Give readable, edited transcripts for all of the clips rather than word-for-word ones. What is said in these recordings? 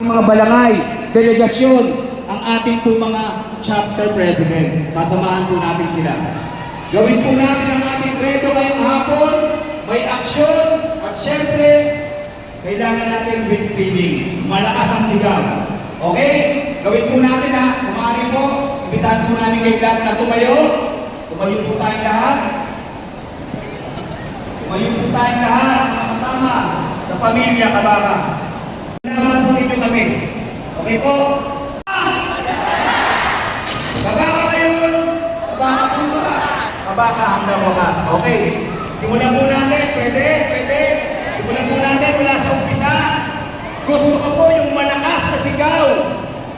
mga balangay, delegasyon, ang ating po mga chapter president. Sasamahan po natin sila. Gawin po natin ang ating kredo ngayong hapon, may aksyon, at syempre, kailangan natin with feelings. Malakas ang sigaw. Okay? Gawin po natin ha. Kumari po, imbitahan po namin kayo lahat na tumayo. Tumayo po tayong lahat. Tumayo po tayong lahat, mga kasama sa pamilya Kabaka. Salamat po nito kami. Okay po? Kabaka ngayon, Kabaka bukas, Kabaka hanggang wakas. Okay. Simulan po natin. Pwede? Simulan po natin mula sa umpisa. Gusto ko po yung malakas na sigaw.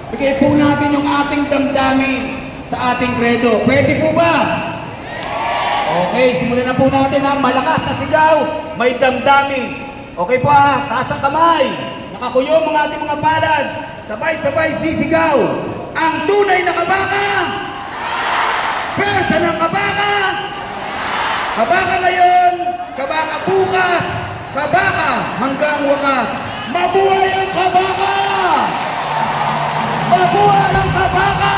Bigay po natin yung ating damdamin sa ating kredo. Pwede po ba? Okay, simulan na po natin ha. Malakas na sigaw, may damdamin. Okay po ha, taas ang kamay. Nakakuyong mga ating mga palad. Sabay-sabay sisigaw. Ang tunay na Kabaka! Pwersa ng Kabaka! Kabaka ngayon, Kabaka bukas, Kabaka hanggang wakas. Mabuhay ang Kabaka! Mabuhay ang Kabaka!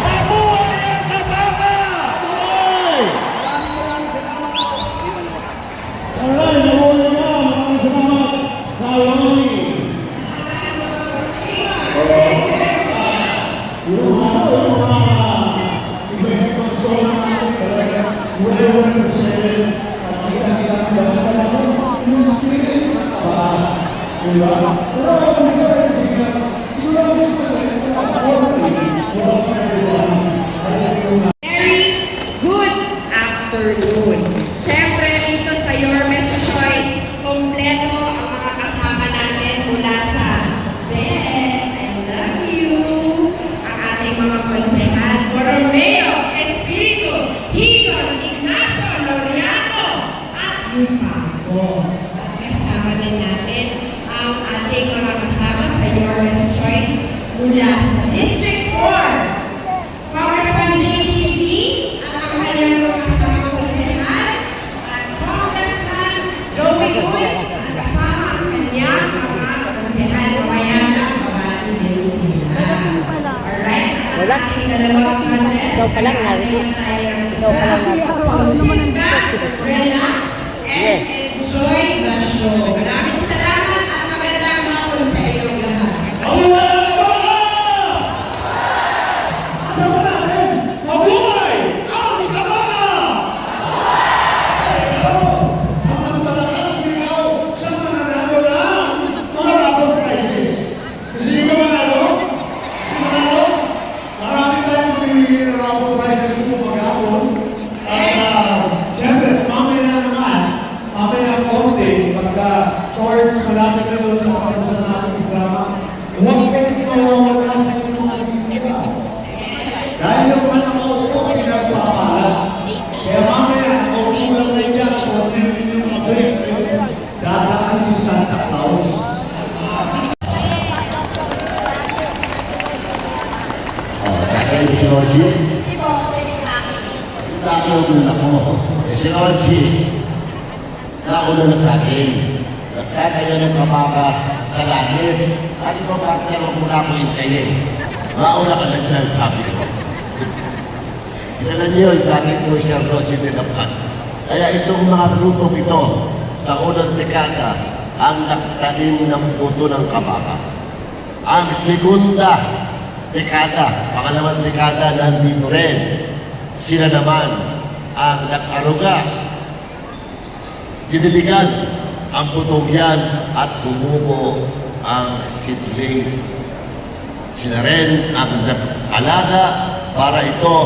Mabuhay ang Kabaka! Mabuhay! Maraming salamat po. Alright, mabuhay na! Maraming salamat! Kalawani! Yung mga iba-ibang konsol natin talaga, wala na percent, makikita yung spirit ng Kabaka. Diba? Pero ang mga kaibigan, siguro gusto nila sa Very good afternoon. Siyempre dito sa Your Best Choice, kompleto ang mga kasama natin mula sa Ben, I love you, ang ating mga konsehal, Borromeo, Espiritu, Hizon, Ignacio, Laureano, at Yupaco. At kasama din natin ang ating mga kasama sa Your Best Choice mula sa District 4. Congressman JTV at ang kanyang mga kasama konsehal at Congressman Joey Uy at kasama ang kanyang mga konsehal Bayana, babae din sila. Alright, at ang ating dalawang contest, narinig tayo sa sit back, relax, and enjoy the show. Maraming salamat at magandang hapon sa inyong lahat. Malapit na doon sa akin sa nating programa. Huwag kayo mawawala sa inyong mga siniya. Dahil yung manakaupo, pinagpapala. Kaya mamaya, nakaupo lang kayo dyan sa hotel ninyong mga bracelet. Dadaan si Santa Claus. Dahil si Rogie, nakaw din ako. Si Rogie, nauna na sa akin. Kaya ng Kabaka sa langit. Ano ko partner, huwag mo na ako hintayin. Mauna ka na dyan, sabi ko. Kilala niyo, dati ko siya Roger de Lapan. Kaya itong mga grupong ito, sa unang dekada, ang nagtanim ng puto ng Kabaka. Ang segunda dekada, pangalawang dekada, nandito rin. Sila naman ang nag-aruga. Diniligan ang putong yan at tumubo ang sidling. Sila rin ang nag-alaga para ito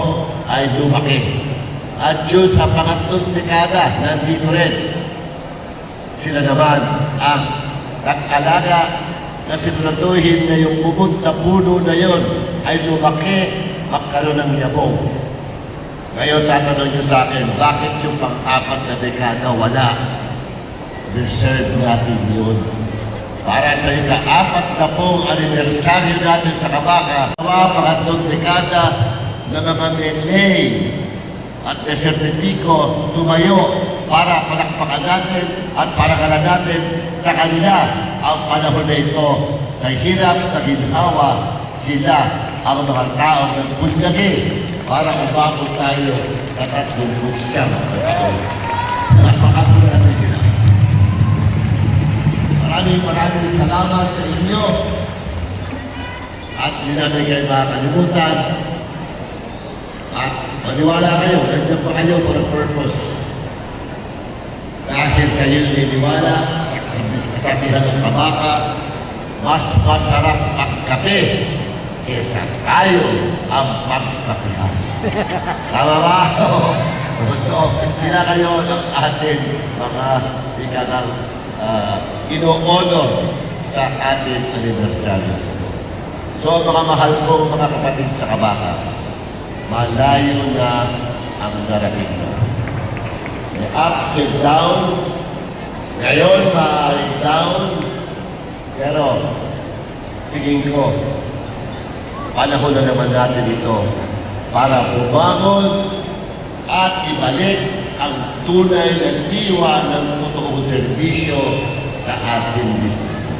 ay lumaki. At yun sa pangatlong dekada, nandito rin. Sila naman ang nag-alaga na siguraduhin na yung bubod na puno na yun ay lumaki, magkaroon ng yabong. Ngayon tatanong nyo sa akin, bakit yung pang-apat na dekada wala? Reserve natin yun. Para sa ika-4 na pong anibersaryo natin sa Kabaka, pangatlong dekada na mga Malay at Desertipiko tumayo para palakpakan natin at paragalan natin sa kanila ang panahon na ito. Sa hirap, sa ginhawa, sila ang mga taong nagbunyagi para umabot tayo sa 39 na taon. Palakpakan po natin sila. Maraming salamat sa inyo. At hindi namin kayo makakalimutan. At maniwala kayo, nandiyan pa kayo for a purpose. Dahil kayo niniwala sa kasabihan ng kabaka, mas masarap ang kape kesa tayo ang magkapihan. Tama ba? So, sila kayo ng ating mga ikatang ino-honor sa ating anibersaryo. So, mga mahal ko, mga kapatid sa kabaka, malayo na ang darating na. May ups and downs. Ngayon, maaaring down. Pero, tingin ko, panahon na naman natin ito para bumangon at ibalik ang tunay na diwa ng totoong serbisyo sa ating distrito.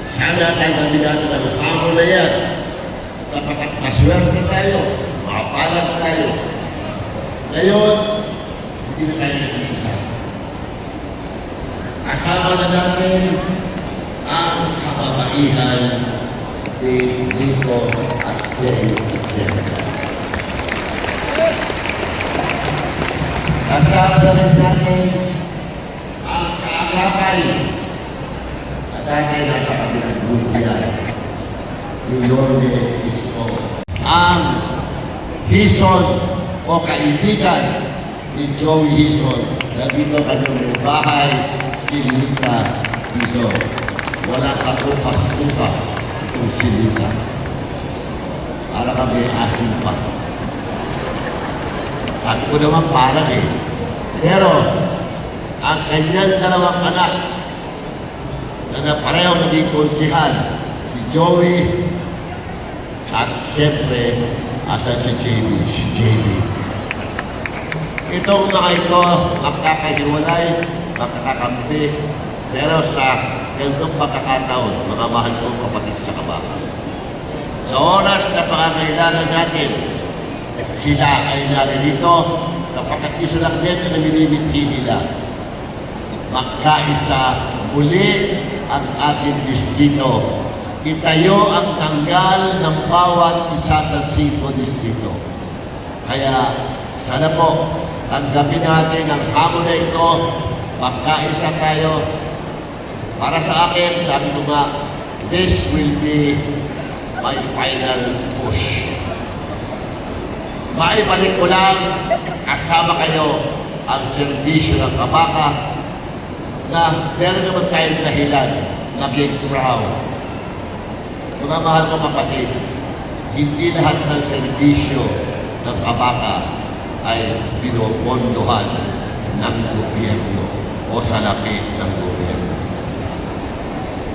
Sana tanggapin natin ang hamon na yan sapagkat maswerte tayo, mapalad tayo. Ngayon, hindi na tayo nag-iisa. Kasama na natin ang kababaihan ni Lito at Dale Atienza. Kasama na rin natin ang kaagapay na dati nasa kabilang grupo yan ni Yorme Isko. Ang hison o kaibigan ni Joey Hison na dito kanyang bahay si Lita Hison. Wala ka upas-upas itong si Lita. Para kami asin pa. Sabi ko naman parang eh. Pero, ang kanyang dalawang anak na pareho naging konsihal, si Joey at siyempre, asa si JB. Itong mga ito, magkakahiwalay, magkakampi, pero sa ganitong pagkakataon, mga mahal kong kapatid sa kabaka. Sa oras na pangangailangan natin, sila ay naririto sapagkat isa lang din ang namimiti nila. Magkaisa muli ang ating distrito. Itayo ang tanggal ng bawat isa sa 5 distrito. Kaya sana po, tanggapin natin ang hamon na ito, magkaisa tayo. Para sa akin, sabi ko nga, this will be my final push. Maibalik ko lang, kasama kayo ang serbisyo ng kabaka na meron naman tayong dahilan, naging proud. Mga mahal ko kapatid, hindi lahat ng serbisyo ng kabaka ay pinopondohan ng gobyerno o sa laki ng gobyerno.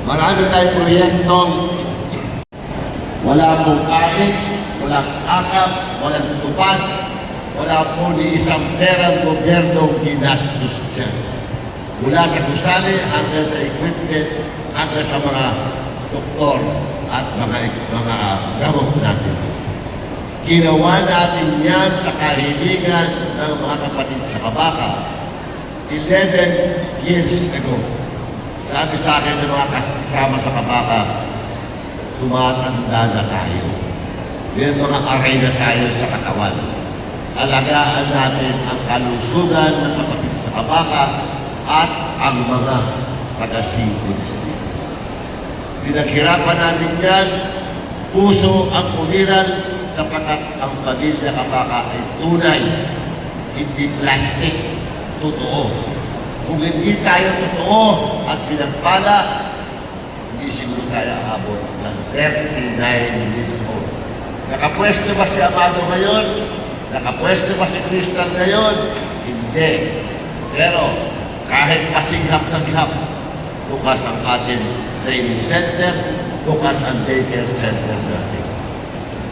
Marami tayong proyektong wala pong kahit, walang akap, walang tupad, wala po ni isang perang gobyernong ginastos dyan. Mula sa gusali hanggang sa equipment, hanggang sa mga doktor at mga gamot natin. Ginawa natin yan sa kahilingan ng mga kapatid sa kabaka 11 years ago. Sabi sa akin ng mga kasama sa kabaka, tumatanda na tayo. May mga aray na tayo sa katawan. Alagaan natin ang kalusugan ng kapatid sa kabaka at ang mga taga-singles. Pinaghirapan natin yan, puso ang umiral sapagkat ang pamilya kabaka ay tunay, hindi plastic, totoo. Kung hindi tayo totoo at pinagpala, hindi siguro tayo aabot ng 39 years old. Nakapwesto ba si Amado ngayon? Nakapwesto ba si Crystal ngayon? Hindi. Pero kahit pasinghap sa gihap, bukas ang ating training center, bukas ang daycare center natin.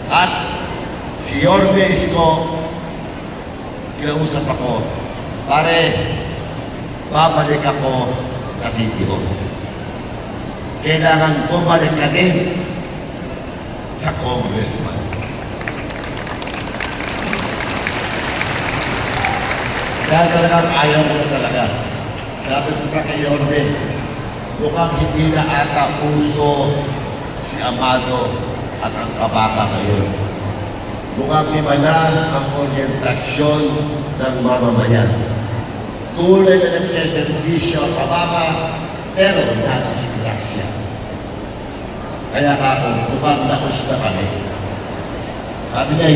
At si Yorme Isko, kinausap ako, Pare, babalik ako sa City Hall. Kailangan bumalik ka din sa congressman. Dahil talagang ayaw ko na talaga. Sabi ko pa kay Yorme, mukhang hindi na ata puso si Amado at ang kabaka ngayon. Mukhang iba na ang orientasyon ng mamamayan. Tulad na nagseservisyo ang kabaka, pero nadisgrasya. Kaya ako, mukhang naus na kami. Sabi niya,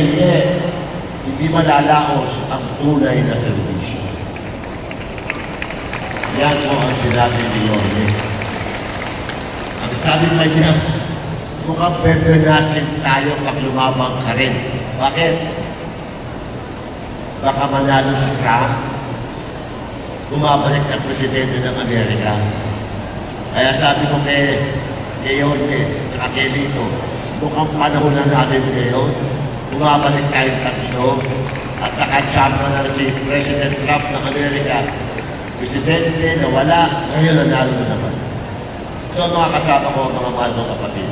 hindi malalaos ang tunay na serbisyo. Yan po ang sinabi ni Yorme. Ang sabi nga niya, mukhang bebenasin tayo pag lumabang ka rin. Bakit? Baka manalo si Trump, bumabalik ang presidente ng Amerika. Kaya sabi ko kay Yorme, saka kay Lito, mukhang panahon na natin ngayon, bumabalik tayong tatlo at nakachamba na si President Trump ng Amerika. Presidente na wala, ngayon nanalo na naman. So mga kasama ko, mga mahal kong kapatid,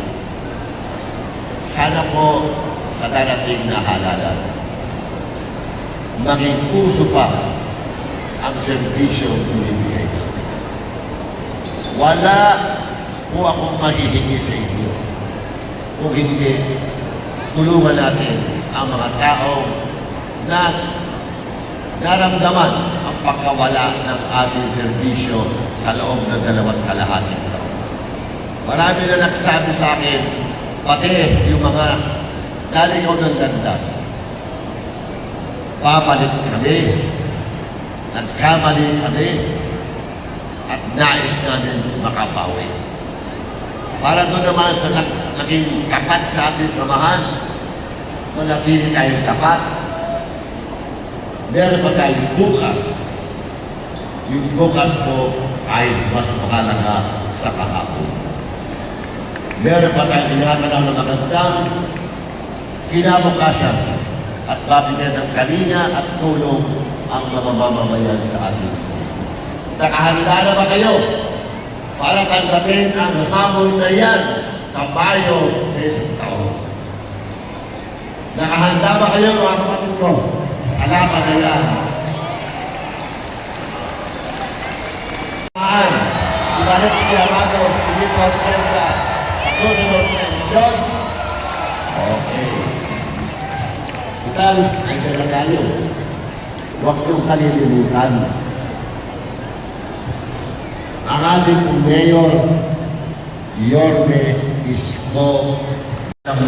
sana po sa darating na halalan, maging puso pa ang servisyo binibigay natin. Wala po akong mahihingi sa inyo. Kung hindi, tulungan natin ang mga tao na naramdaman ang pagkawala ng ating serbisyo sa loob ng 2 kalahating taon. Marami na nagsabi sa akin, pati yung mga daligaw ng landas, babalik kami, nagkamali kami, at nais namin makabawi. Para doon naman sa naging tapat sa ating samahan, manatili tayong tapat, meron pa tayong bukas. Yung bukas po ay mas mahalaga sa kahapon. Meron pa tayong tinatanaw na magandang kinabukasan at babigyan ng kalinga at tulong ang mga mamamayan sa ating state. Nakahanda na ba kayo para tanggapin ang hamon na yan sa Mayo sa isang taon? Nakahanda ba kayo mga kapatid ko? Salamat na yan. Ibalik si Amado, Filippo Chenza, sa susunod na edisyon. Okay. Ital, ay kaya tayo. Huwag niyong kalilimutan. Ang ating mayor, Yorme Isko, ang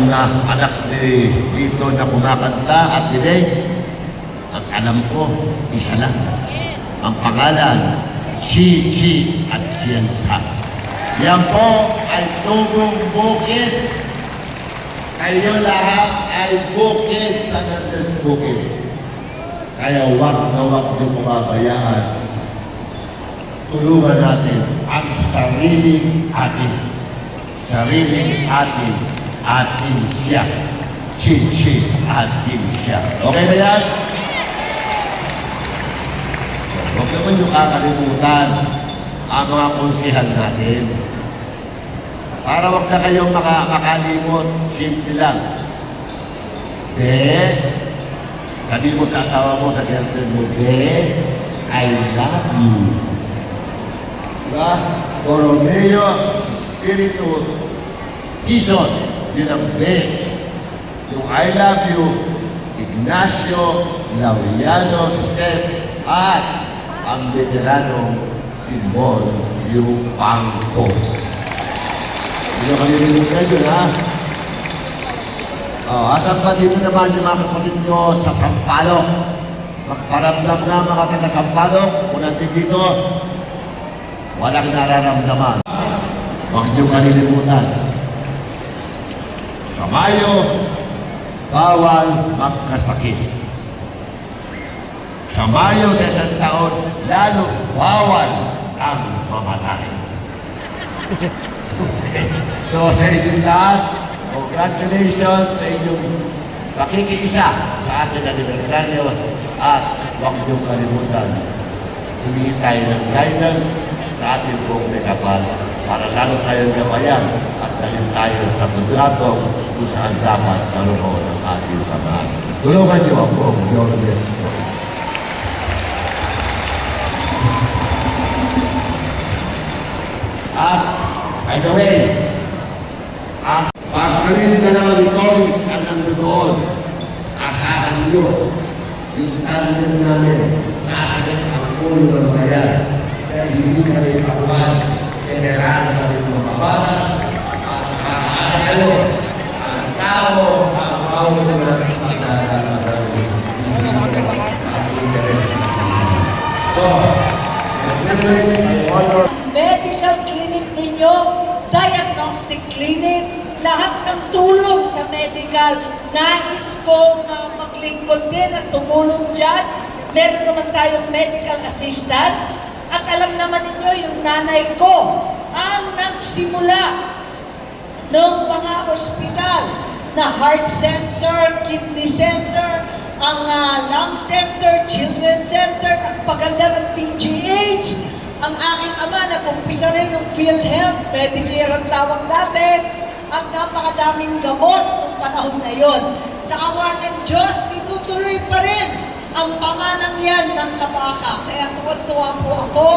anak ni Lito na kumakanta at dinig, ang alam ko, isa lang. Ang pangalan, Chi at Chiensa. Yan po ay tubong bukid. Kayo lahat ay bukid sa Nandes Bukid. Kaya wag na wag niyo pumabayaan. Tulungan natin ang sariling atin. Sariling atin. Atin siya. Chi atin siya. Okay ba yan? Huwag naman yung kakalimutan ang mga konsihan natin. Para huwag na kayong makalimot, simple lang. Sabi mo sa asawa mo, sa girlfriend mo, I love you. Diba? Borromeo, Espiritu, Quezon, yun ang Yung I love you, Ignacio, Laureano, Josep, at ang veteranong Simon Yupanco. Hindi nyo kalilimutan yun, ha? Asan pa dito naman yung mga kapatid nyo sa Sampaloc? Magparamdam na mga taga-Sampaloc, kung natin dito, walang nararamdaman. Huwag nyo kalilimutan. Sa Mayo, bawal magkasakit. Sa Mayo sa isang taon, lalo bawal ang mamatay. So sa inyong lahat, congratulations sa inyong pakikiisa sa ating anibersaryo at huwag niyong kalimutan humingi tayo ng guidance sa ating pong megapal para lalo tayong gabayan at dalhin tayo sa paglatong kung saan dapat naroon ang ating samahan. Tulungan niyo ako, Diyos bless you. At, by the way, ang pagkarin na ng auditories ang nandoon, asahan nyo, yung tandem namin, sasakit ang puno ng bayan. Kaya hindi kami pakuhan, general kami mapaparas, at makaasa kayo, ang tao, ang bawal na pagdadaan ang interest. So, congratulations, I honor medical clinic ninyo, diagnostic clinic, lahat ng tulong sa medical. Nais kong maglingkod din at tumulong dyan. Meron naman tayong medical assistance. At alam naman ninyo, yung nanay ko ang nagsimula ng mga ospital na heart center, kidney center, ang lung center, children's center, nagpaganda ng PGH. Ang aking ama, nag-umpisa rin ng PhilHealth, Medicare ang tawag natin, at napakadaming gamot noong panahon na yon. Sa awa ng Diyos, tinutuloy pa rin ang panganang yan ng Kabaka. Kaya tuwa-tuwa po ako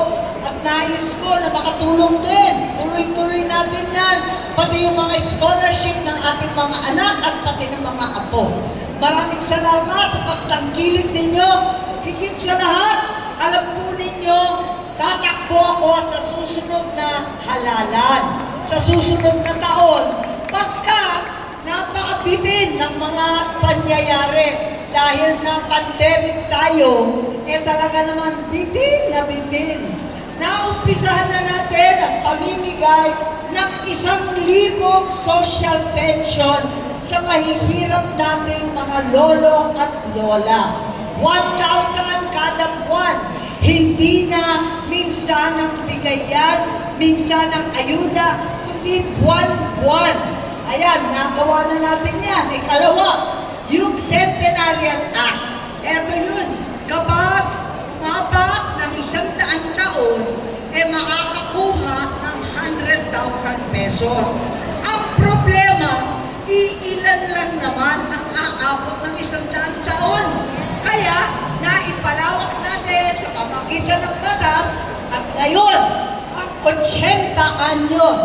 at nais ko na makatulong din. Tuloy-tuloy natin yan, pati yung mga scholarship ng ating mga anak at pati ng mga apo. Maraming salamat sa pagtangkilik ninyo. Higit sa lahat, alam po ninyo, tatakbo ako sa susunod na halalan, sa susunod na taon, pagka napakabitin ng mga pangyayari dahil na pandemic tayo, talaga naman bitin na bitin. Naumpisahan na natin ang pamimigay ng 1,000 social pension sa mahihirap nating mga lolo at lola. 1,000 kada buwan. Hindi na minsan ang bigayan, minsan ang ayuda, kundi buwan-buwan. Ayan, nagawa na natin yan. Ikalawa, yung Centenarian Act. Ito yun, kapag umabot ng 100 taon, makakakuha ng 100,000 pesos. Ang problema, iilan lang naman ang aabot ng 100 taon. Kaya, naipalawak natin sa pamagitan ng batas at ngayon, ang 80 anyos,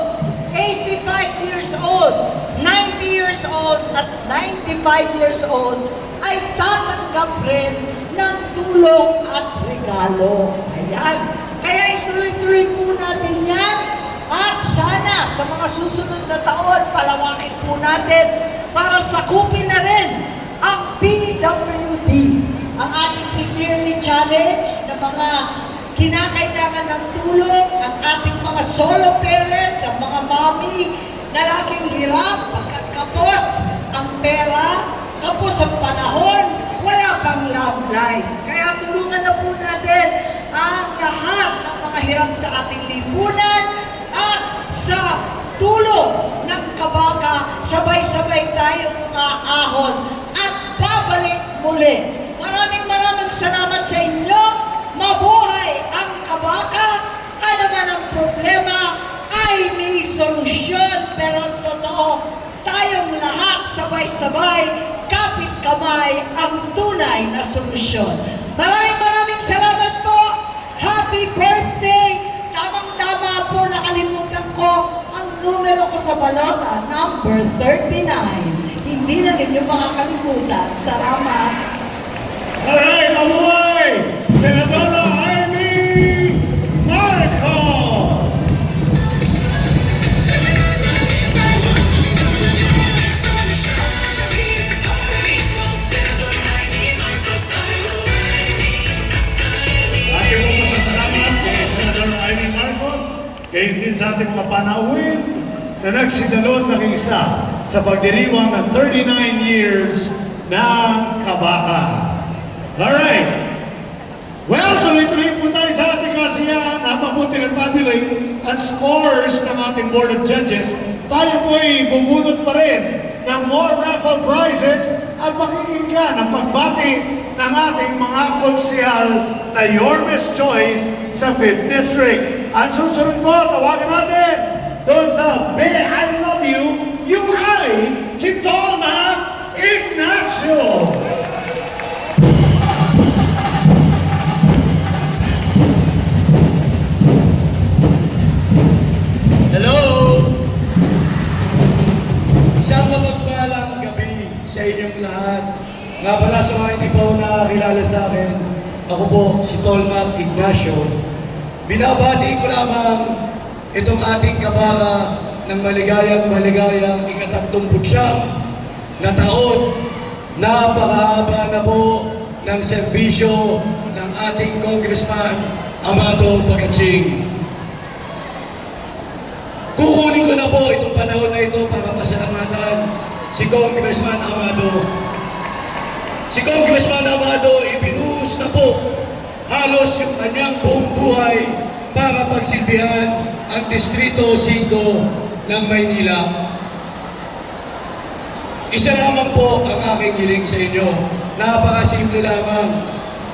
85 years old, 90 years old at 95 years old ay tatanggap rin ng tulong at regalo. Ayan. Kaya ituloy-tuloy po natin yan at sana sa mga susunod na taon, palawakin po natin para sakupin na rin ang PWD, ang ating severely challenged na mga kinakailangan ng tulong, ang ating mga solo parents, ang mga mommy na laging hirap pagkat kapos ang pera, kapos ang panahon, wala pang love life. Kaya tulungan na po natin ang lahat ng mga hirap sa ating lipunan at sa tulong ng Kabaka, sabay-sabay tayong aahon at babalik muli. Maraming salamat sa inyo. Mabuhay ang Kabaka. Ano man ang problema ay may solusyon. Pero totoo, tayong lahat sabay-sabay, kapit kamay ang tunay na solusyon. Maraming salamat po. Happy birthday! Tamang-tama po, nakalimutan ko ang numero ko sa balota, number 39. Hindi na ninyo makakalimutan. Salamat. Alright, mabuhay! Senadora Amy Marcos! Ating mga salamat kay Senadora Amy Marcos, kayo din sa ating mga panauhin na nagsidalon ng isa sa pagdiriwang ng 39 years ng Kabaka. Alright. Well, tuloy-tuloy po tayo sa ating kasiyahan habang po tinatabulate ang scores ng ating Board of Judges tayo po'y bubunot pa rin ng more raffle prizes at pakikinggan ang pagbati ng ating mga konsehal na Your Best Choice sa 5th District. Ang susunod po, tawagan natin doon sa Be I Love You, yung ay si Tolma Ignacio. Hello! Isang mapagpalang gabi sa inyong lahat. Nga pala sa mga hindi pa nakakilala sa akin, ako po si Tolma Ignacio. Binabati ko lamang itong ating kabara ng maligayang ika-39 na taon. Napakahaba na po ng serbisyo ng ating Congressman Amado Bagatsing. Kukunin ko na po itong panahon na ito para pasalamatan si Congressman Amado. Si Congressman Amado, ibinuhos na po halos yung kanyang buong buhay para pagsilbihan ang Distrito 5 ng Maynila. Isa lamang po ang aking hiling sa inyo. Napakasimple lamang.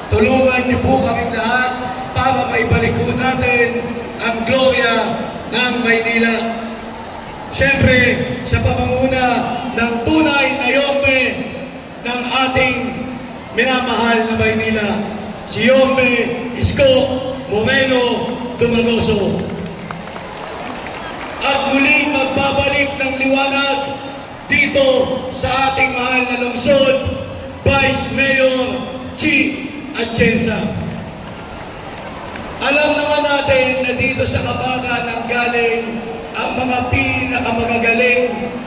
Tulungan niyo po kaming lahat para maibalik po natin ang glorya ng Maynila. Siyempre, sa pamanguna ng tunay na Yorme ng ating minamahal na Maynila, si Yorme Isko Moreno Dumagoso. At muli magbabalik ng liwanag dito sa ating mahal na lungsod, Vice Mayor Chi Atienza. Alam naman natin na dito sa Kabaga nanggaling ang mga pinakamagagaling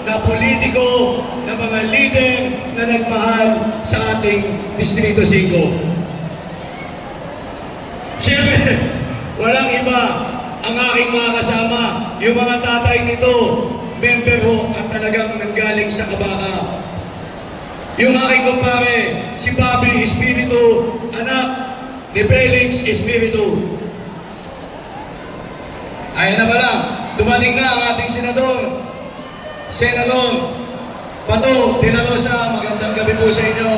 na politiko, na mga leader na nagmahal sa ating Distrito 5. Siyempre, walang iba ang aking mga kasama, yung mga tatay nito, member ho at talagang nanggaling sa Kabaga. Yung aking kumpare, si Bobby Espiritu, anak ni Felix Espiritu. Ayan na pala, dumating na ang ating senador, Senador Bato de la Rosa. Magandang gabi po sa inyo.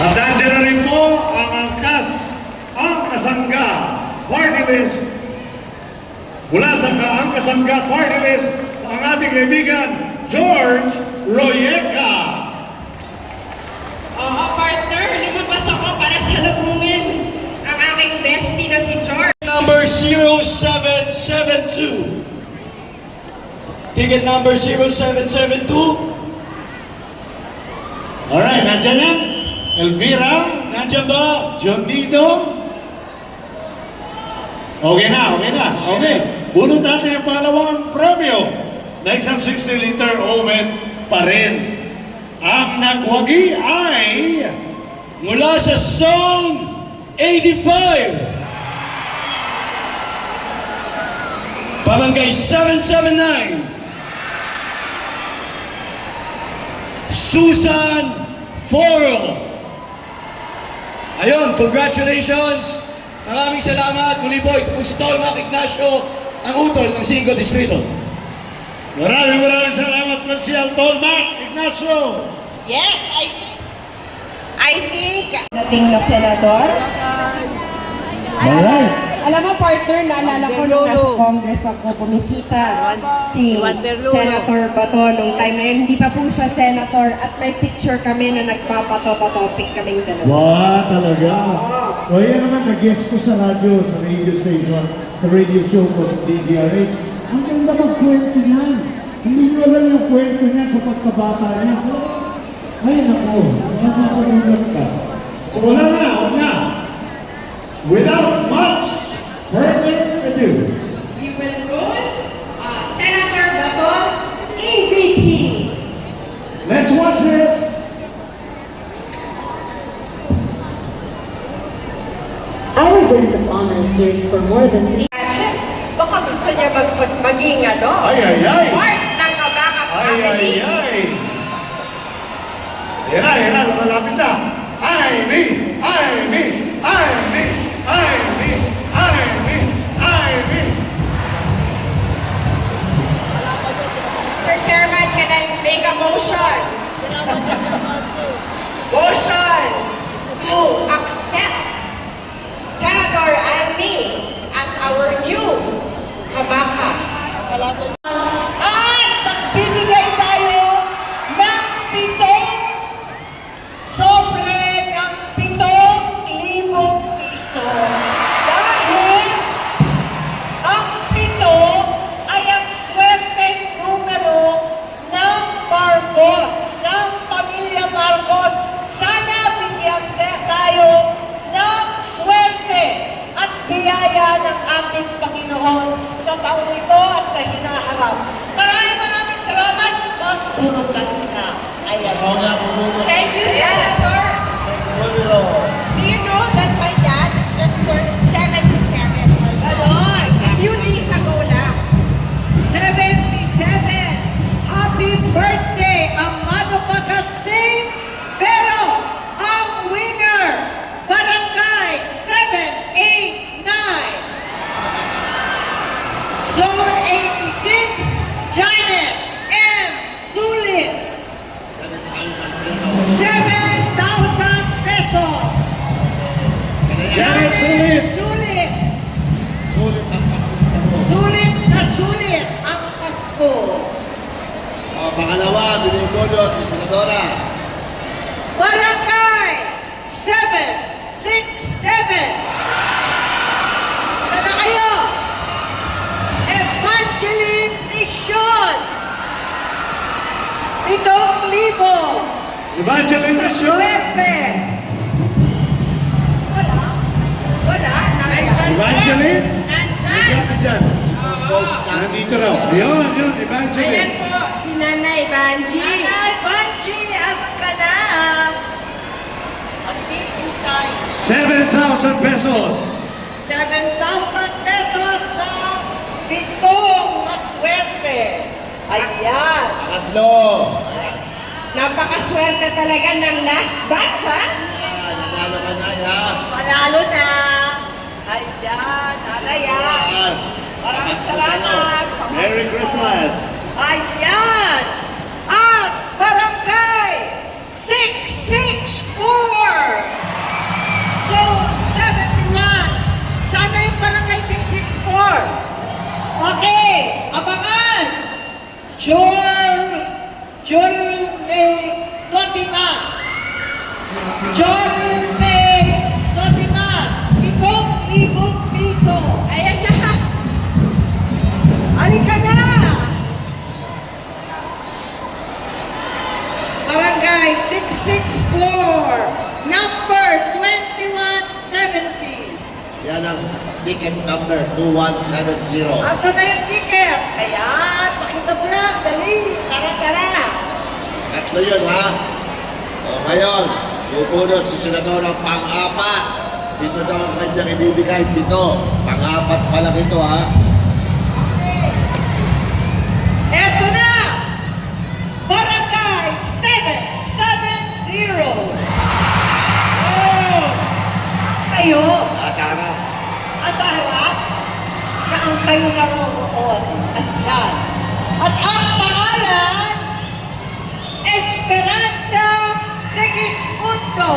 At nandiyan na rin po ang Kasangga Party List. Mula sa Kasangga Party List, ang ating kaibigan, George Royeca. Oo, partner, lumabas ako para salubungin ang aking bestie na si George. Number 0772. Ticket number 0772. Alright, nandiyan yan. Elvira, Nandiyan ba? John Nido. Okay na. Okay. Bunot natin ang pangalawang premyo na isang 60-liter oven pa rin. Ang nagwagi ay Mula sa Zone 85. Barangay 779. Susan Foro. Ayun, congratulations! Maraming salamat. Muli po, ito po si Tolma Ignacio, ang utol ng 5 Distrito. maraming salamat, Consial Tolma Ignacio. Yes, I think dating na senador. Alright. Alam mo, partner, naalala ko nung nasa Congress ako, bumisita si Senator Bato nung time na yun. Hindi pa po siya senator at may picture kami na nagpapato-topic kaming dalawa. Wow, talaga. O yan naman, nag-guest ko sa radio station, sa radio show ko sa DZRH. Ang ganda magkwento niyan. Hindi nyo alam yung kwento niyan sa pagkabata niya. Ay, naku, nakakagulat ka. So wala na. Without much further ado, We will roll Senator Bato's EVP. let's watch this. Our guest of honor served for more than 3 Matches. Baka gusto niya maging ano? Ay. Part ng Kabaka family. Ayan na, lumalapit na. Ay, me. Mr. Chairman, can I make a motion? Motion to accept Senator Amy as our new Kabaka. At magbibigay tayo ng 7 sobre ng 7,000 piso. Dahil ang 7 ay ang swerte numero ng Marcos, ng pamilya Marcos. Sana bigyan tayo ng swerte at biyaya ng ating Panginoon sa taong ito at sa hinaharap. Maraming salamat. Magpunod na. Ayan. Thank you, Senator. Do you know that my dad just turned 77 also? A few days ago lang. 77! Happy birthday, Amado Pagatsing! Pero, ang winner, Barangay 789! Zone 86, Janet M. Sulit! 7,000 pesos! Janet Sulit! Sulit na sulit ang Pasko! Pangalawa, binibulot ni Senadora. Barangay 767. Sana kayo? Evangeline Mission. 7,000. Evangeline Mission. Swerte. Wala. Evangeline? Nandyan! Dyan. Nandito raw. Yun, Ayan Evangeline. po, si Nanay Banji. Nanay Banji, asan ka na? Maghihintay. 7,000 pesos. 7,000 pesos sa pitong maswerte. Ayan. Pangatlo. Napakaswerte talaga ng last batch, ha? Nanalo ka na, ha? Panalo na. Ayan. Ayan. Maraming salamat. Merry Christmas. Ayan. At Barangay 664. So, 71. Sana yung Barangay 664. Okay. Abangan. Jorme Notimas. Jorme Notimas. 7,000 piso. Ayan na. Halika na! Barangay 664, number 2170. Yan ang ticket number 2170. Asa na yung ticket? Ayan, pakita mo lang, dali. Tara. Tatlo yun, ha? O ngayon, pupunod si Senador ng pang-apat. Ito daw ang kanyang ibibigay. Pito. Pang-apat pa lang ito, ha? Eto na! Barangay 770. Oh! Kayo, Nasa harap. at sa harap, saan kayo naroon? At dyan. At ang pangalan, Esperanza Segismundo.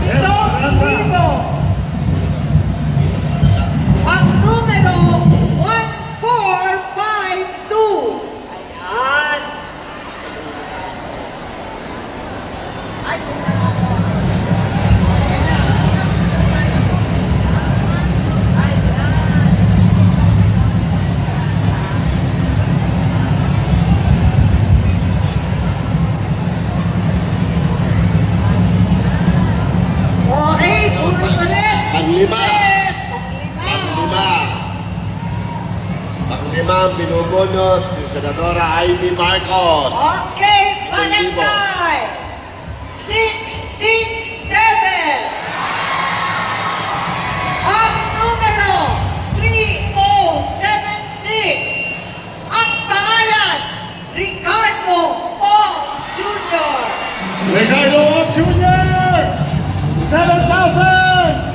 Ito, limang binubunot ni Senadora Amy Marcos. Okay, Ito, barangay 667. Ang numero 3076. Ang pangalan, Ricardo O. Jr. Ricardo Op Jr. 7,000!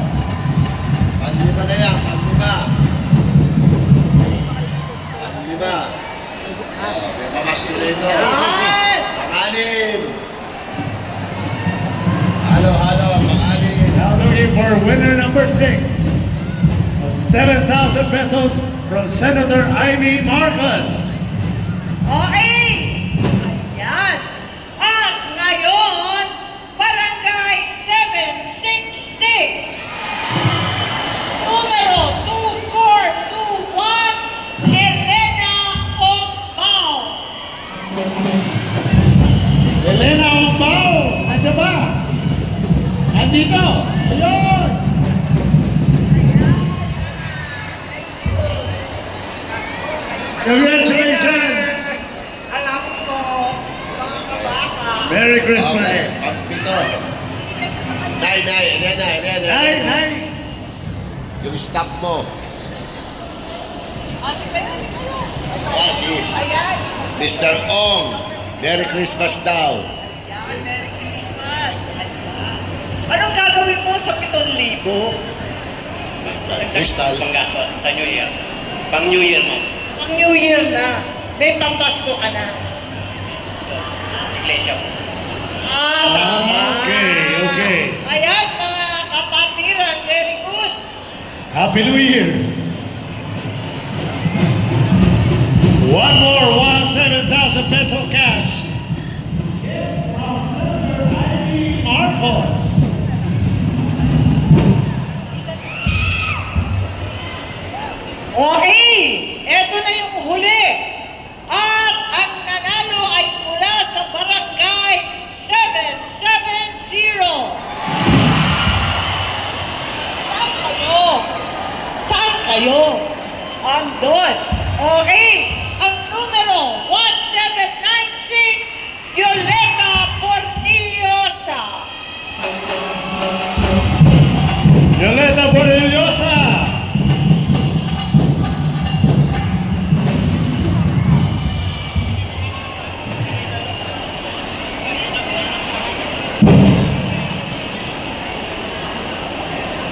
Panlima na yan, panlima. Panlima. Oh, may pamasila ito. Yan! Pangalim. Halo, pangalim. Now looking for winner number 6 of 7,000 pesos from Senator Amy Marcos. Okay! Ayan! At ngayon, Barangay 766. Numero 2421, Elena Ombao. Elena Ombao, nandiyan ba? Andito! Ayun! Congratulations! Alam ko, mga kabaka. Merry Okay, Christmas! pampito. Nay, Elena. Hi, hi! Yung staff mo. Ah, si Ayan! Mr. Ong. Merry Christmas daw. Ayan, Merry Christmas! Ayan. Anong gagawin mo sa 7,000? Crystal. Panggastos sa New Year. Pang New Year mo. Pang New Year na. May pambasko ka na. Iglesia mo. Tama. Okay. Ayan, mga kapatiran. Very good. Happy New Year! One more 7,000 peso cash. From Senator Amy Marcos. Okay, eto na yung huli. At ang nanalo ay mula sa Barangay 770. Saan kayo? Saan kayo? Andun. Okay, ang numero 1796, Violeta Pornillosa. Violeta Borreliosa.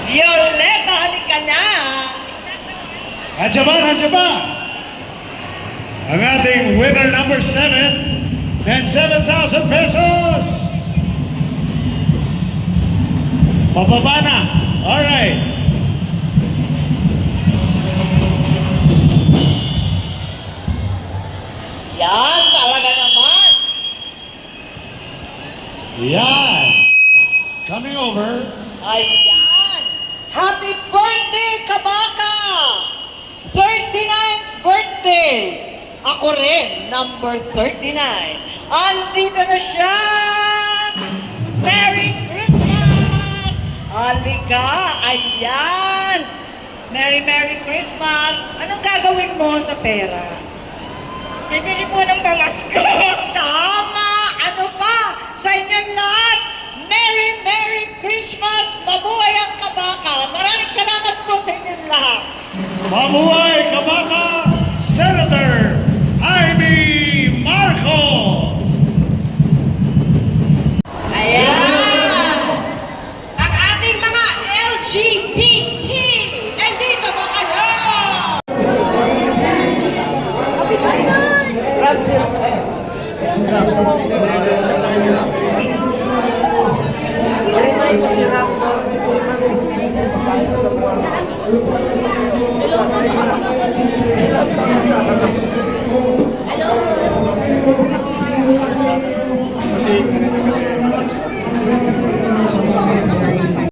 Violeta, halika na. Nandiyan ba? Ang ating winner number 7 and 7,000 pesos. Pababa na. All right. Yan, talaga naman. Yan. Coming over. Ayan! Happy birthday, Kabaka! 39th birthday! Ako rin, number 39. Andito na siya! Merry Christmas! Halika! Ayan! Merry Christmas! Anong gagawin mo sa pera? Bibili po ng pamasko! Tama! Ano pa? Sa inyong lahat, Merry Christmas! Mabuhay ang Kabaka! Maraming salamat po sa inyong lahat! Mabuhay Kabaka, Senator Amy Marcos. Ayan! Ang ating mga LGBT! Nandito ba kayo? Marimay ko si Raptor.